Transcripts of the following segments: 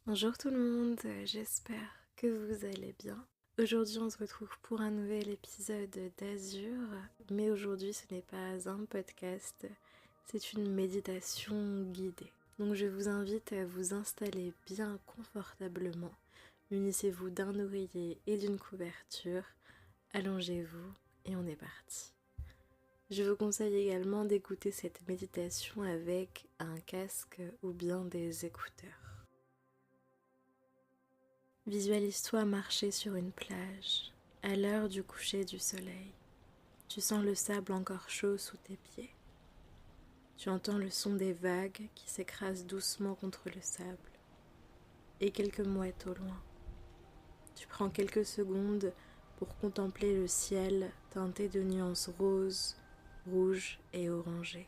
Bonjour tout le monde, j'espère que vous allez bien. Aujourd'hui on se retrouve pour un nouvel épisode d'Azur, mais aujourd'hui ce n'est pas un podcast, c'est une méditation guidée. Donc je vous invite à vous installer bien confortablement, munissez-vous d'un oreiller et d'une couverture, allongez-vous et on est parti. Je vous conseille également d'écouter cette méditation avec un casque ou bien des écouteurs. Visualise-toi marcher sur une plage, à l'heure du coucher du soleil. Tu sens le sable encore chaud sous tes pieds. Tu entends le son des vagues qui s'écrasent doucement contre le sable et quelques mouettes au loin. Tu prends quelques secondes pour contempler le ciel teinté de nuances roses, rouges et orangées.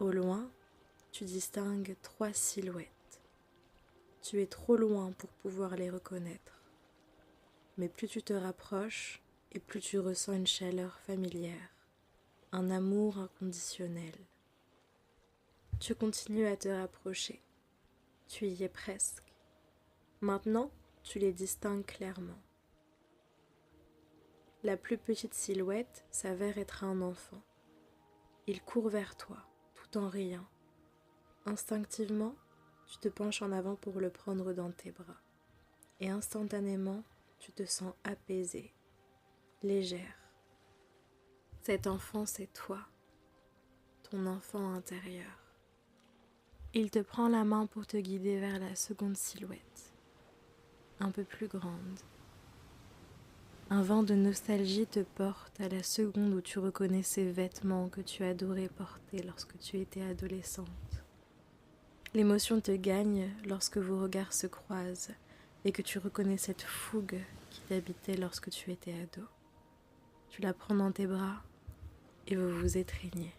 Au loin, tu distingues 3 silhouettes. Tu es trop loin pour pouvoir les reconnaître. Mais plus tu te rapproches et plus tu ressens une chaleur familière, un amour inconditionnel. Tu continues à te rapprocher. Tu y es presque. Maintenant, tu les distingues clairement. La plus petite silhouette s'avère être un enfant. Il court vers toi, tout en riant. Instinctivement, tu te penches en avant pour le prendre dans tes bras. Et instantanément, tu te sens apaisée, légère. Cet enfant, c'est toi, ton enfant intérieur. Il te prend la main pour te guider vers la seconde silhouette, un peu plus grande. Un vent de nostalgie te porte à la seconde où tu reconnais ces vêtements que tu adorais porter lorsque tu étais adolescente. L'émotion te gagne lorsque vos regards se croisent et que tu reconnais cette fougue qui t'habitait lorsque tu étais ado. Tu la prends dans tes bras et vous vous étreignez.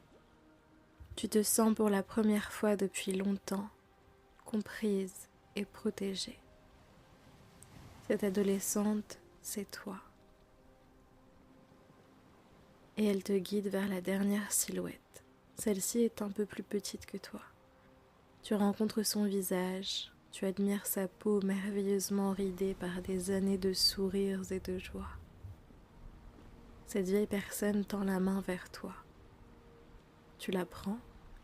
Tu te sens pour la première fois depuis longtemps comprise et protégée. Cette adolescente, c'est toi. Et elle te guide vers la dernière silhouette. Celle-ci est un peu plus petite que toi. Tu rencontres son visage, tu admires sa peau merveilleusement ridée par des années de sourires et de joie. Cette vieille personne tend la main vers toi. Tu la prends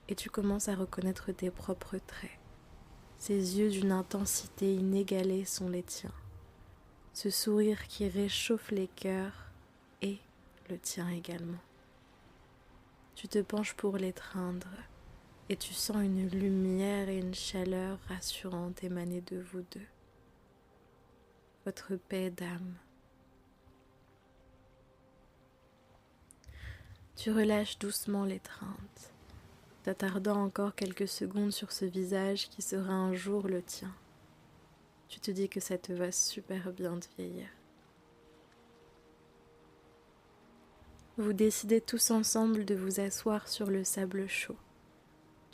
et tu commences à reconnaître tes propres traits. Ses yeux d'une intensité inégalée sont les tiens. Ce sourire qui réchauffe les cœurs et le tien également. Tu te penches pour l'étreindre et tu sens une lumière et une chaleur rassurantes émaner de vous deux. Votre paix d'âme. Tu relâches doucement l'étreinte, t'attardant encore quelques secondes sur ce visage qui sera un jour le tien. Tu te dis que ça te va super bien de vieillir. Vous décidez tous ensemble de vous asseoir sur le sable chaud.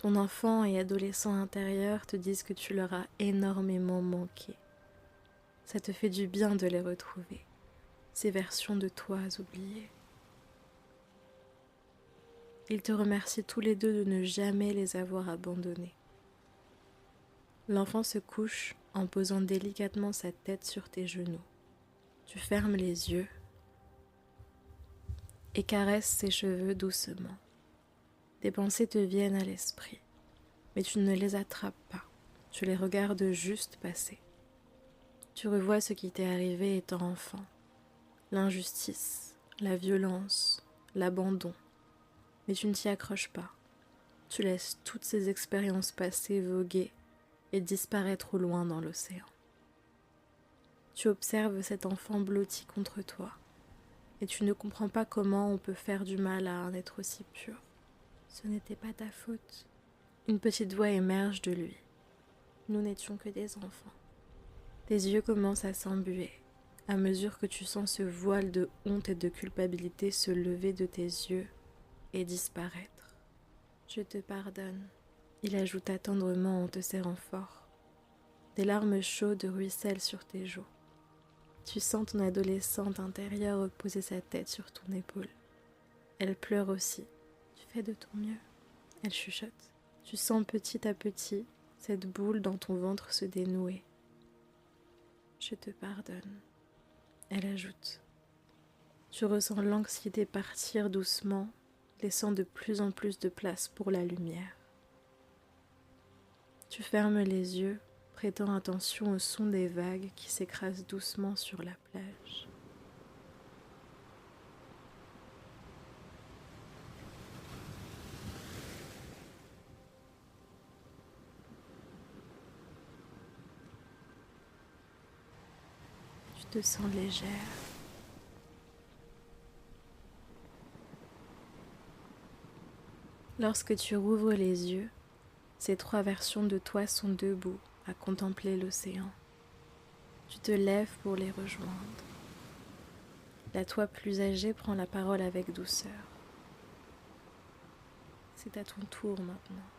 Ton enfant et adolescent intérieur te disent que tu leur as énormément manqué. Ça te fait du bien de les retrouver, ces versions de toi oubliées. Ils te remercient tous les deux de ne jamais les avoir abandonnés. L'enfant se couche en posant délicatement sa tête sur tes genoux. Tu fermes les yeux et caresses ses cheveux doucement. Des pensées te viennent à l'esprit, mais tu ne les attrapes pas. Tu les regardes juste passer. Tu revois ce qui t'est arrivé étant enfant. L'injustice, la violence, l'abandon. Mais tu ne t'y accroches pas. Tu laisses toutes ces expériences passées voguer et disparaître au loin dans l'océan. Tu observes cet enfant blotti contre toi et tu ne comprends pas comment on peut faire du mal à un être aussi pur. Ce n'était pas ta faute. Une petite voix émerge de lui. Nous n'étions que des enfants. Tes yeux commencent à s'embuer à mesure que tu sens ce voile de honte et de culpabilité se lever de tes yeux et disparaître. Je te pardonne, il ajouta tendrement en te serrant fort. Des larmes chaudes ruissellent sur tes joues. Tu sens ton adolescente intérieure reposer sa tête sur ton épaule. Elle pleure aussi. Tu fais de ton mieux, elle chuchote. Tu sens petit à petit cette boule dans ton ventre se dénouer. Je te pardonne, elle ajoute. Tu ressens l'anxiété partir doucement, laissant de plus en plus de place pour la lumière. Tu fermes les yeux, prêtant attention au son des vagues qui s'écrasent doucement sur la plage. Tu te sens légère. Lorsque tu rouvres les yeux, ces 3 versions de toi sont debout à contempler l'océan. Tu te lèves pour les rejoindre. La toi plus âgée prend la parole avec douceur. C'est à ton tour maintenant,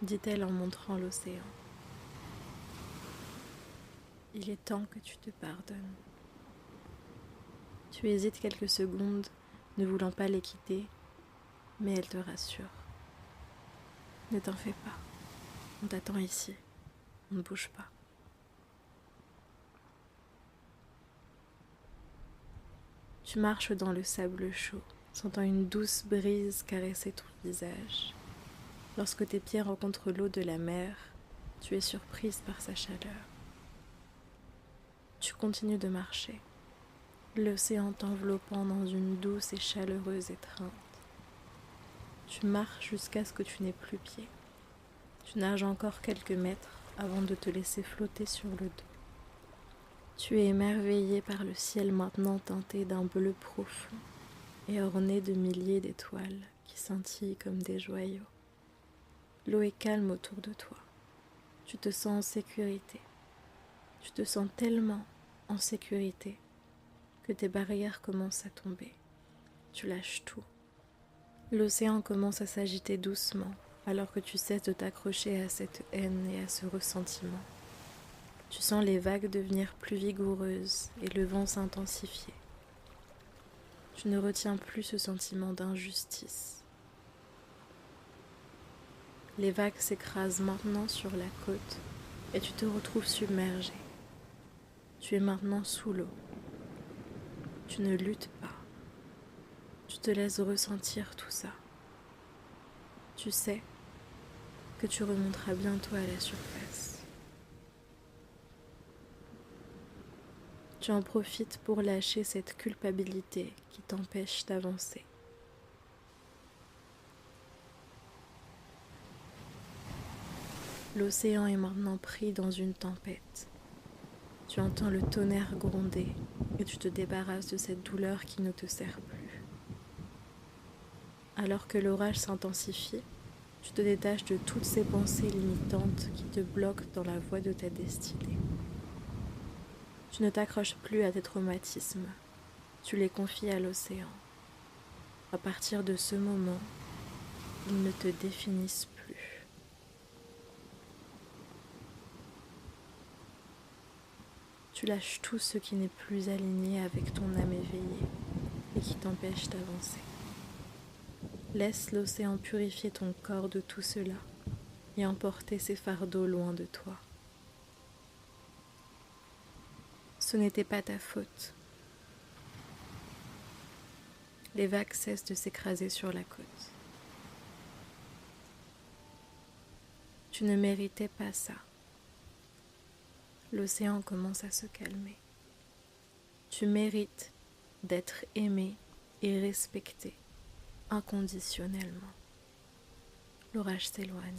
dit-elle en montrant l'océan. Il est temps que tu te pardonnes. Tu hésites quelques secondes, ne voulant pas les quitter, mais elle te rassure. Ne t'en fais pas, on t'attend ici, on ne bouge pas. Tu marches dans le sable chaud, sentant une douce brise caresser ton visage. Lorsque tes pieds rencontrent l'eau de la mer, tu es surprise par sa chaleur. Tu continues de marcher, l'océan t'enveloppant dans une douce et chaleureuse étreinte. Tu marches jusqu'à ce que tu n'aies plus pied. Tu nages encore quelques mètres avant de te laisser flotter sur le dos. Tu es émerveillé par le ciel maintenant teinté d'un bleu profond et orné de milliers d'étoiles qui scintillent comme des joyaux. L'eau est calme autour de toi. Tu te sens en sécurité. Tu te sens tellement en sécurité que tes barrières commencent à tomber. Tu lâches tout. L'océan commence à s'agiter doucement alors que tu cesses de t'accrocher à cette haine et à ce ressentiment. Tu sens les vagues devenir plus vigoureuses et le vent s'intensifier. Tu ne retiens plus ce sentiment d'injustice. Les vagues s'écrasent maintenant sur la côte et tu te retrouves submergé. Tu es maintenant sous l'eau. Tu ne luttes pas. Tu te laisses ressentir tout ça. Tu sais que tu remonteras bientôt à la surface. Tu en profites pour lâcher cette culpabilité qui t'empêche d'avancer. L'océan est maintenant pris dans une tempête. Tu entends le tonnerre gronder et tu te débarrasses de cette douleur qui ne te sert plus. Alors que l'orage s'intensifie, tu te détaches de toutes ces pensées limitantes qui te bloquent dans la voie de ta destinée. Tu ne t'accroches plus à tes traumatismes, tu les confies à l'océan. À partir de ce moment, ils ne te définissent plus. Tu lâches tout ce qui n'est plus aligné avec ton âme éveillée et qui t'empêche d'avancer. Laisse l'océan purifier ton corps de tout cela et emporter ses fardeaux loin de toi. Ce n'était pas ta faute. Les vagues cessent de s'écraser sur la côte. Tu ne méritais pas ça. L'océan commence à se calmer. Tu mérites d'être aimé et respecté inconditionnellement. L'orage s'éloigne.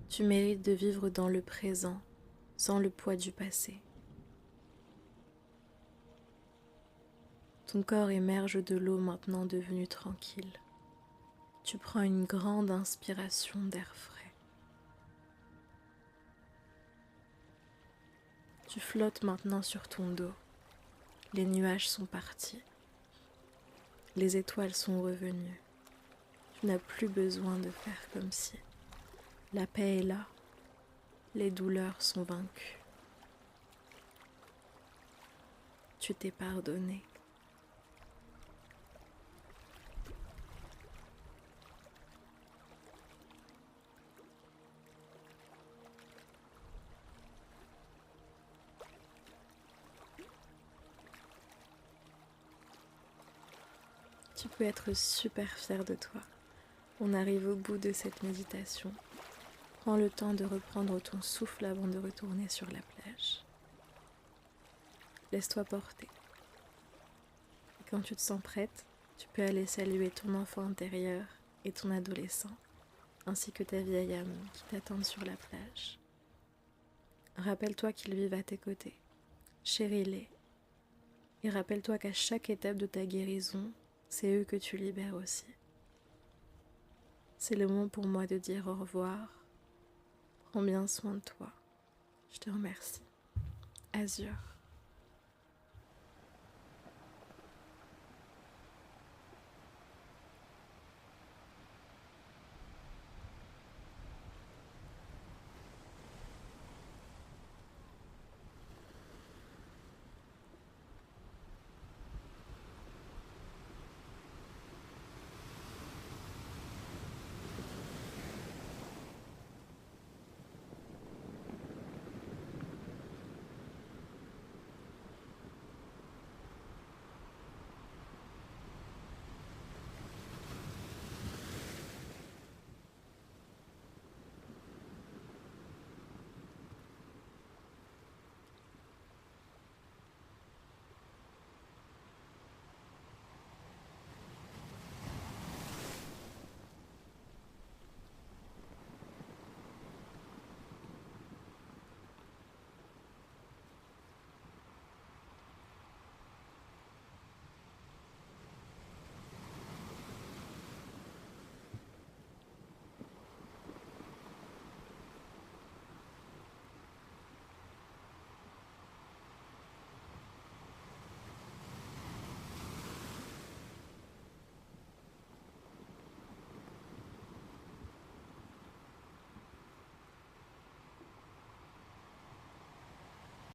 Tu mérites de vivre dans le présent sans le poids du passé. Ton corps émerge de l'eau maintenant devenu tranquille. Tu prends une grande inspiration d'air frais. Tu flottes maintenant sur ton dos. Les nuages sont partis. Les étoiles sont revenues. Tu n'as plus besoin de faire comme si. La paix est là. Les douleurs sont vaincues. Tu t'es pardonné. Tu peux être super fier de toi. On arrive au bout de cette méditation. Prends le temps de reprendre ton souffle avant de retourner sur la plage. Laisse-toi porter. Et quand tu te sens prête, tu peux aller saluer ton enfant intérieur et ton adolescent, ainsi que ta vieille âme qui t'attendent sur la plage. Rappelle-toi qu'ils vivent à tes côtés. Chéris-les. Et rappelle-toi qu'à chaque étape de ta guérison, c'est eux que tu libères aussi. C'est le moment pour moi de dire au revoir. Prends bien soin de toi. Je te remercie. Azur.